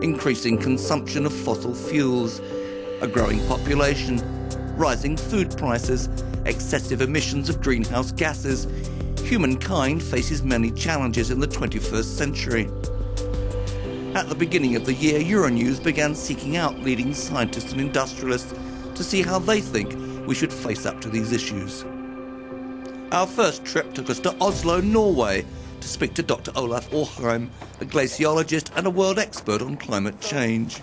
increasing consumption of fossil fuels, a growing population, rising food prices, excessive emissions of greenhouse gases. Humankind faces many challenges in the 21st century. At the beginning of the year, Euronews began seeking out leading scientists and industrialists to see how they think we should face up to these issues. Our first trip took us to Oslo, Norway, to speak to Dr. Olav Orheim, a glaciologist and a world expert on climate change.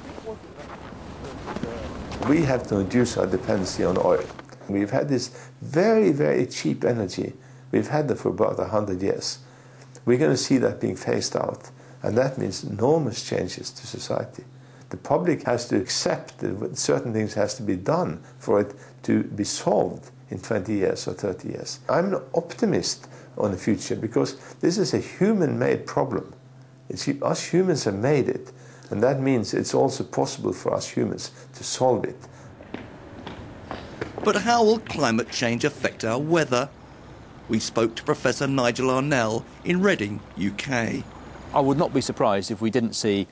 We have to reduce our dependency on oil. We've had this very, very cheap energy. We've had it for about 100 years. We're going to see that being phased out, and that means enormous changes to society. The public has to accept that certain things has to be done for it to be solved in 20 years or 30 years. I'm an optimist on the future because this is a human-made problem. Us humans have made it, and that means it's also possible for us humans to solve it. But how will climate change affect our weather? We spoke to Professor Nigel Arnell in Reading, UK. I would not be surprised if we didn't see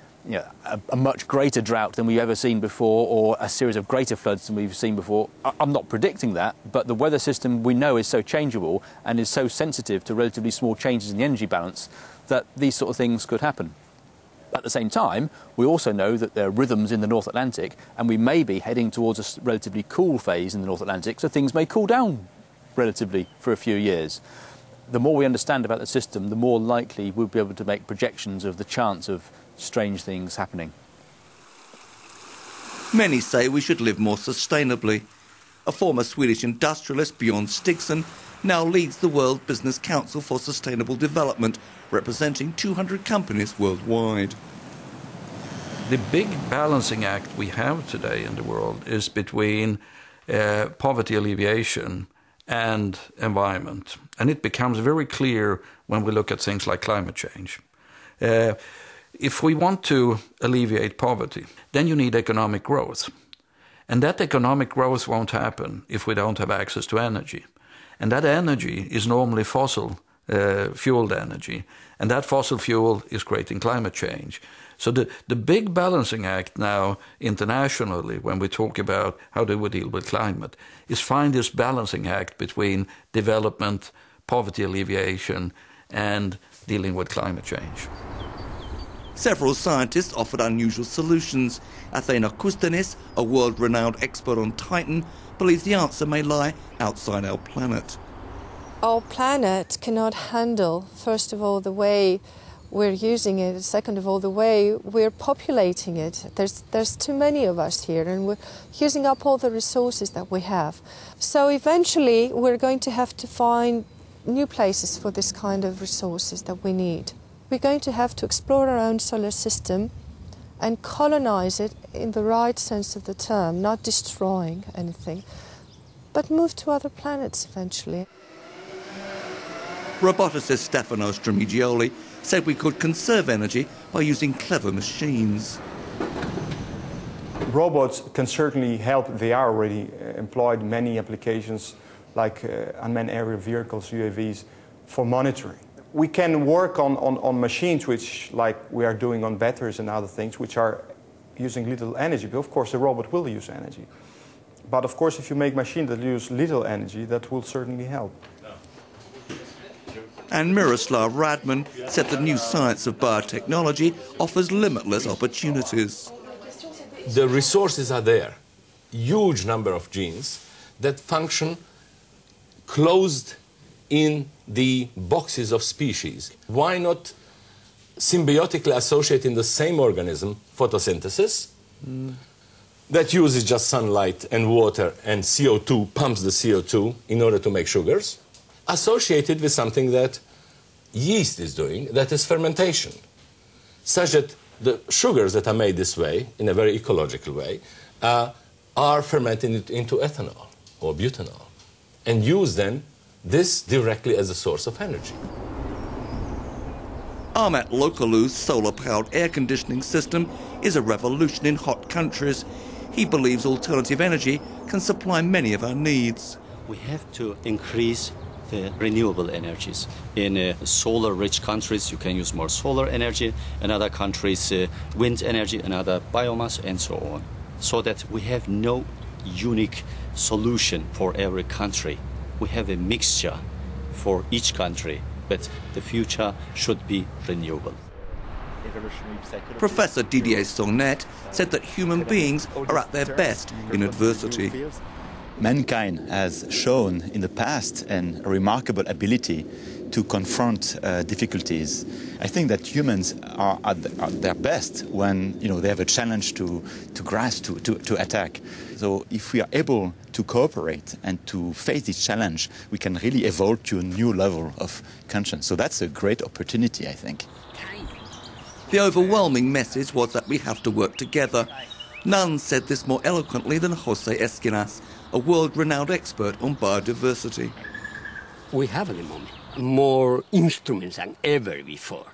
a much greater drought than we've ever seen before, or a series of greater floods than we've seen before. I'm not predicting that, but the weather system we know is so changeable and is so sensitive to relatively small changes in the energy balance that these sort of things could happen. At the same time, we also know that there are rhythms in the North Atlantic, and we may be heading towards a relatively cool phase in the North Atlantic, so things may cool down relatively for a few years. The more we understand about the system, the more likely we'll be able to make projections of the chance of strange things happening. Many say we should live more sustainably. A former Swedish industrialist, Bjorn Stigson, now leads the World Business Council for Sustainable Development, representing 200 companies worldwide. The big balancing act we have today in the world is between poverty alleviation and environment. And it becomes very clear when we look at things like climate change. If we want to alleviate poverty, then you need economic growth. And that economic growth won't happen if we don't have access to energy. And that energy is normally fossil fueled energy. And that fossil fuel is creating climate change. So the big balancing act now internationally, when we talk about how do we deal with climate, is find this balancing act between development, poverty alleviation, and dealing with climate change. Several scientists offered unusual solutions. Athena Kustanis, a world-renowned expert on Titan, believes the answer may lie outside our planet. Our planet cannot handle, first of all, the way we're using it, second of all, the way we're populating it. There's too many of us here, and we're using up all the resources that we have. So eventually we're going to have to find new places for this kind of resources that we need. We're going to have to explore our own solar system and colonize it in the right sense of the term, not destroying anything, but move to other planets eventually. Roboticist Stefano Stramigioli said we could conserve energy by using clever machines. Robots can certainly help. They are already employed in many applications like unmanned aerial vehicles, UAVs, for monitoring. We can work on machines which, like we are doing on batteries and other things, which are using little energy. But of course, the robot will use energy. But of course, if you make machines that use little energy, that will certainly help. And Miroslav Radman said the new science of biotechnology offers limitless opportunities. The resources are there. Huge number of genes that function closed in the boxes of species. Why not symbiotically associate in the same organism photosynthesis that uses just sunlight and water and CO2, pumps the CO2 in order to make sugars, associated with something that yeast is doing, that is fermentation, such that the sugars that are made this way, in a very ecological way, are fermented into ethanol or butanol, and use then this directly as a source of energy. Ahmet Lokalu's solar-powered air conditioning system is a revolution in hot countries. He believes alternative energy can supply many of our needs. We have to increase renewable energies. In solar-rich countries, you can use more solar energy. In other countries, wind energy, in other biomass, and so on. So that we have no unique solution for every country. We have a mixture for each country, but the future should be renewable. Professor Didier Sonnet said that human beings are at their best in adversity. Mankind has shown in the past a remarkable ability to confront difficulties. I think that humans are at their best when they have a challenge to grasp, to attack. So if we are able to cooperate and to face this challenge, we can really evolve to a new level of conscience. So that's a great opportunity, I think. The overwhelming message was that we have to work together. None said this more eloquently than Jose Esquinas, a world-renowned expert on biodiversity. We have at the moment more instruments than ever before,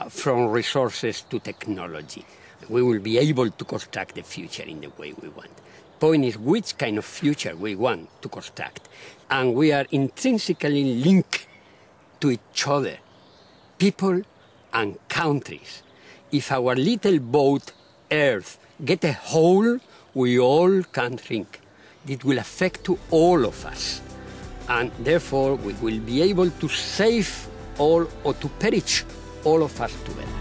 from resources to technology. We will be able to construct the future in the way we want. Point is which kind of future we want to construct. And we are intrinsically linked to each other, people and countries. If our little boat, Earth, get a hole, we all can drink. It will affect to all of us. And therefore, we will be able to save all or to perish all of us together.